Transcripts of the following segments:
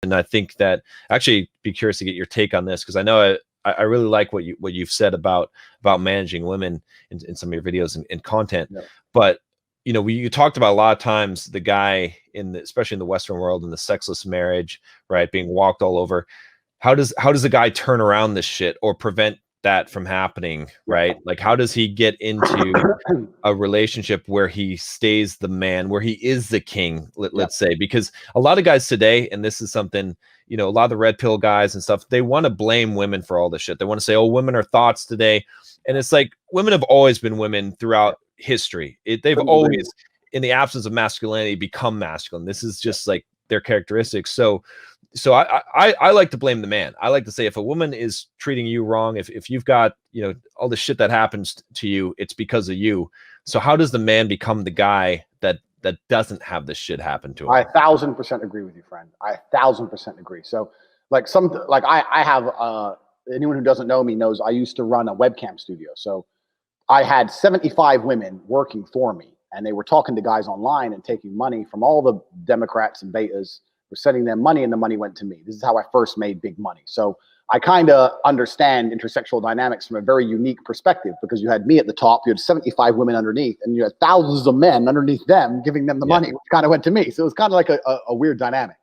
And I think that actually be curious to get your take on this, because I know I really like what you've said about managing women in some of your videos and content. Yeah. But you talked about a lot of times the guy especially in the Western world, in the sexless marriage, right, being walked all over. How does the guy turn around this shit or prevent that from happening, right? Like, how does he get into a relationship where he stays the man, where he is the king, let's say? Because a lot of guys today, and this is something, a lot of the red pill guys and stuff, they want to blame women for all this shit. They want to say, oh, women are thoughts today. And it's like, women have always been women throughout history. They've always, in the absence of masculinity, become masculine. This is just like their characteristics. So I like to blame the man. I like to say, if a woman is treating you wrong, if you've got, all the shit that happens to you, it's because of you. So how does the man become the guy that doesn't have this shit happen to him? I 1,000% agree with you, friend. I 1,000% agree. So I have, anyone who doesn't know me knows I used to run a webcam studio. So I had 75 women working for me, and they were talking to guys online and taking money from all the Democrats and betas. We're sending them money, and the money went to me. This is how I first made big money. So I kind of understand intersexual dynamics from a very unique perspective, because you had me at the top, you had 75 women underneath, and you had thousands of men underneath them giving them the money, which kind of went to me. So it was kind of like a weird dynamic.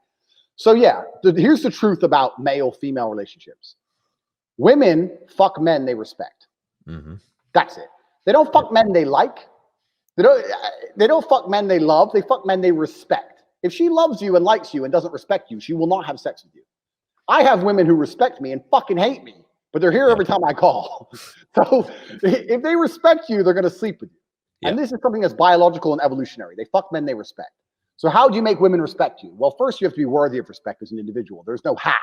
So here's the truth about male-female relationships. Women fuck men they respect. Mm-hmm. That's it. They don't fuck men they like. They don't fuck men they love. They fuck men they respect. If she loves you and likes you and doesn't respect you, she will not have sex with you. I have women who respect me and fucking hate me, but they're here every time I call. So if they respect you, they're going to sleep with you. Yeah. And this is something that's biological and evolutionary. They fuck men they respect. So how do you make women respect you? Well, first you have to be worthy of respect as an individual. There's no hack.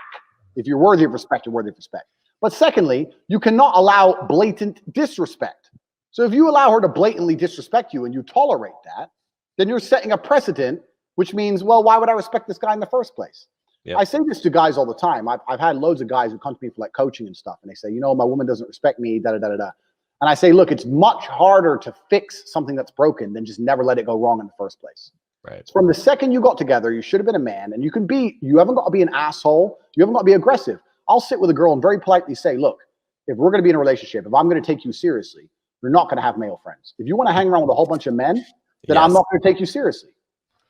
If you're worthy of respect, you're worthy of respect. But secondly, you cannot allow blatant disrespect. So if you allow her to blatantly disrespect you and you tolerate that, then you're setting a precedent, which means, well, why would I respect this guy in the first place? Yep. I say this to guys all the time. I've had loads of guys who come to me for like coaching and stuff, and they say, my woman doesn't respect me, da-da-da-da-da. And I say, look, it's much harder to fix something that's broken than just never let it go wrong in the first place. Right. From the second you got together, you should have been a man, and you haven't got to be an asshole. You haven't got to be aggressive. I'll sit with a girl and very politely say, look, if we're going to be in a relationship, if I'm going to take you seriously, you're not going to have male friends. If you want to hang around with a whole bunch of men, then I'm not going to take you seriously.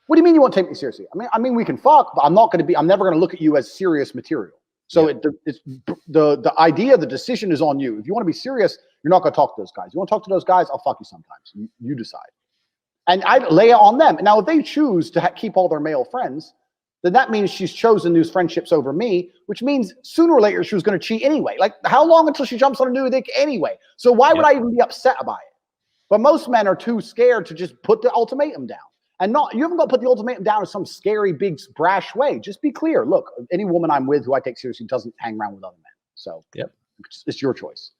What do you mean you won't take me seriously? I mean, we can fuck, but I'm never going to look at you as serious material. So it's the idea, the decision is on you. If you want to be serious, you're not going to talk to those guys. You want to talk to those guys, I'll fuck you sometimes. You decide. And I lay it on them. Now, if they choose to keep all their male friends, then that means she's chosen those friendships over me, which means sooner or later she was going to cheat anyway. Like, how long until she jumps on a new dick anyway? So why would I even be upset about it? But most men are too scared to just put the ultimatum down. And you haven't got to put the ultimatum down in some scary, big, brash way. Just be clear. Look, any woman I'm with who I take seriously doesn't hang around with other men. So it's your choice.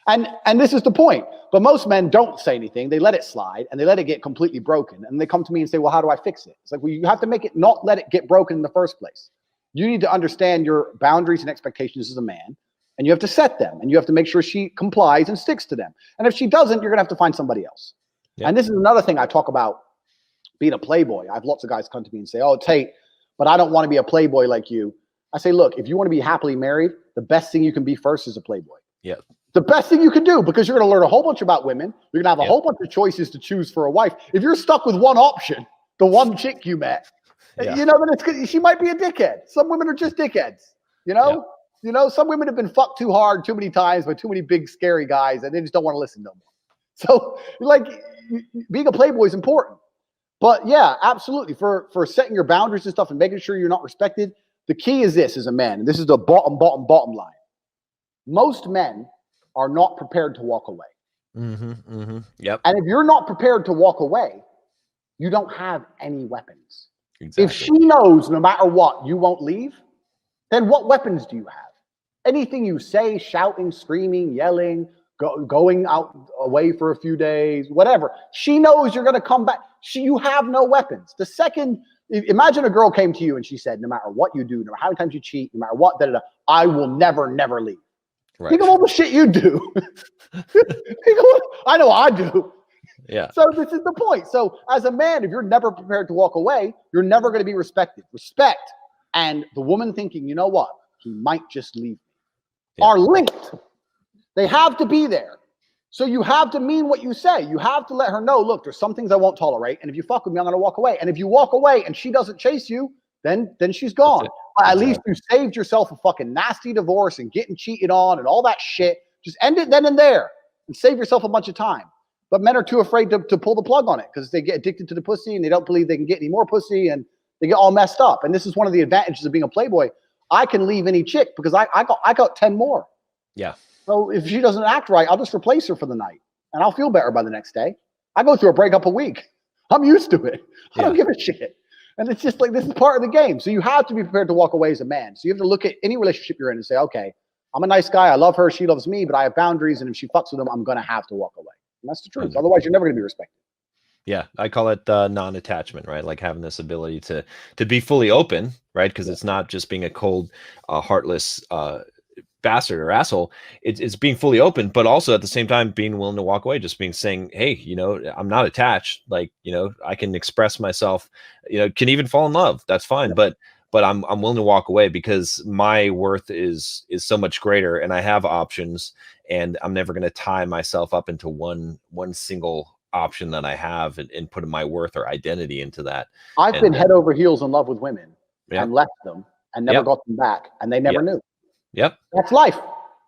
And this is the point. But most men don't say anything. They let it slide, and they let it get completely broken. And they come to me and say, well, how do I fix it? It's like, well, you have to make it not let it get broken in the first place. You need to understand your boundaries and expectations as a man, and you have to set them. And you have to make sure she complies and sticks to them. And if she doesn't, you're going to have to find somebody else. Yep. And this is another thing I talk about. Being a playboy. I have lots of guys come to me and say, oh, Tate, but I don't want to be a playboy like you. I say, look, if you want to be happily married, the best thing you can be first is a playboy. Yeah. The best thing you can do, because you're going to learn a whole bunch about women. You're going to have a whole bunch of choices to choose for a wife. If you're stuck with one option, the one chick you met, then she might be a dickhead. Some women are just dickheads, some women have been fucked too hard, too many times by too many big, scary guys, and they just don't want to listen no more. So being a playboy is important. But yeah, absolutely. For setting your boundaries and stuff and making sure you're not respected, the key is this as a man, and this is the bottom line. Most men are not prepared to walk away. Mm-hmm, mm-hmm. Yep. And if you're not prepared to walk away, you don't have any weapons. Exactly. If she knows no matter what, you won't leave, then what weapons do you have? Anything you say, shouting, screaming, yelling, going out away for a few days, whatever. She knows you're going to come back. You have no weapons. The second, imagine a girl came to you and she said, no matter what you do, no matter how many times you cheat, no matter what, I will never leave. Right. Think of all the shit you do. I know I do. Yeah. So this is the point. So as a man, if you're never prepared to walk away, you're never going to be respected. Respect and the woman thinking, you know what, he might just leave me, Yeah. are linked. They have to be there. So you have to mean what you say. You have to let her know, look, there's some things I won't tolerate. And if you fuck with me, I'm going to walk away. And if you walk away and she doesn't chase you, then she's gone. But at least you saved yourself a fucking nasty divorce and getting cheated on and all that shit. Just end it then and there and save yourself a bunch of time. But men are too afraid to pull the plug on it because they get addicted to the pussy and they don't believe they can get any more pussy and they get all messed up. And this is one of the advantages of being a playboy. I can leave any chick because I got 10 more. Yeah. So if she doesn't act right, I'll just replace her for the night and I'll feel better by the next day. I go through a breakup a week. I'm used to it. I don't give a shit. And it's just like, this is part of the game. So you have to be prepared to walk away as a man. So you have to look at any relationship you're in and say, okay, I'm a nice guy. I love her. She loves me, but I have boundaries. And if she fucks with them, I'm going to have to walk away. And that's the truth. Otherwise, you're never going to be respected. Yeah, I call it non-attachment, right? Like having this ability to be fully open, right? Because it's not just being a cold, heartless bastard or asshole. It's being fully open, but also at the same time being willing to walk away. Just saying, hey, you know, I'm not attached. Like, you know, I can express myself. You know, can even fall in love. That's fine, but I'm willing to walk away because my worth is so much greater, and I have options, and I'm never going to tie myself up into one single option that I have and put my worth or identity into that. I've been head over heels in love with women and left them and never got them back, and they never knew. Yep. That's life.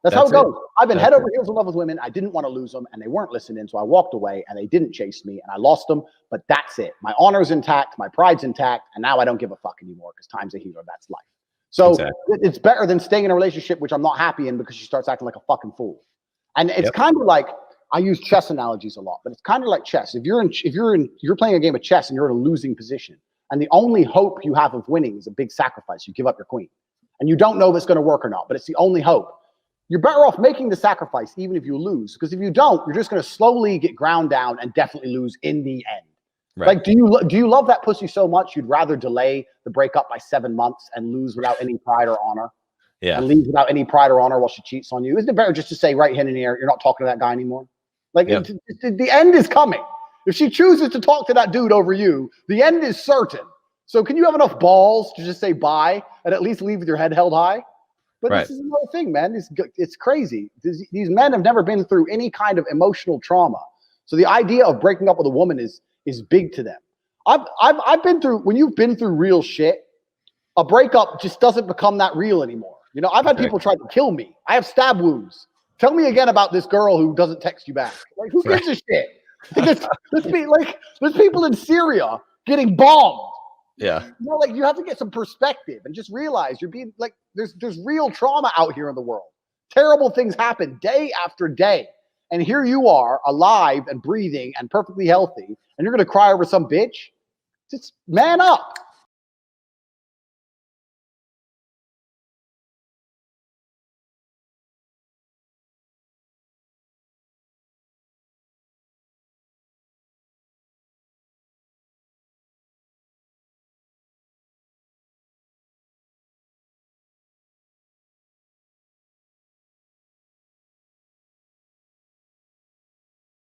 That's how it goes. I've been head over heels in love with women. I didn't want to lose them, and they weren't listening, so I walked away, and they didn't chase me, and I lost them. But that's it. My honor's intact, my pride's intact, and now I don't give a fuck anymore because time's a healer. That's life. So it's better than staying in a relationship which I'm not happy in because she starts acting like a fucking fool. And it's kind of like, I use chess analogies a lot, but it's kind of like chess. If you're playing a game of chess and you're in a losing position, and the only hope you have of winning is a big sacrifice, you give up your queen, and you don't know if it's going to work or not, but it's the only hope. You're better off making the sacrifice even if you lose, because if you don't, you're just going to slowly get ground down and definitely lose in the end. Right. Like, do you love that pussy so much you'd rather delay the breakup by 7 months and lose without any pride or honor? Yeah. And leave without any pride or honor while she cheats on you? Isn't it better just to say right hand in the air, you're not talking to that guy anymore? Like, the end is coming. If she chooses to talk to that dude over you, the end is certain. So can you have enough balls to just say bye and at least leave with your head held high? But this is another thing, man. It's crazy. These men have never been through any kind of emotional trauma. So the idea of breaking up with a woman is big to them. I've been through, when you've been through real shit, a breakup just doesn't become that real anymore. You know, I've had people try to kill me. I have stab wounds. Tell me again about this girl who doesn't text you back. Like, who gives a shit? There's people in Syria getting bombed. Yeah. You know, like, you have to get some perspective and just realize you're being like, there's real trauma out here in the world. Terrible things happen day after day. And here you are, alive and breathing and perfectly healthy, and you're going to cry over some bitch? Just man up.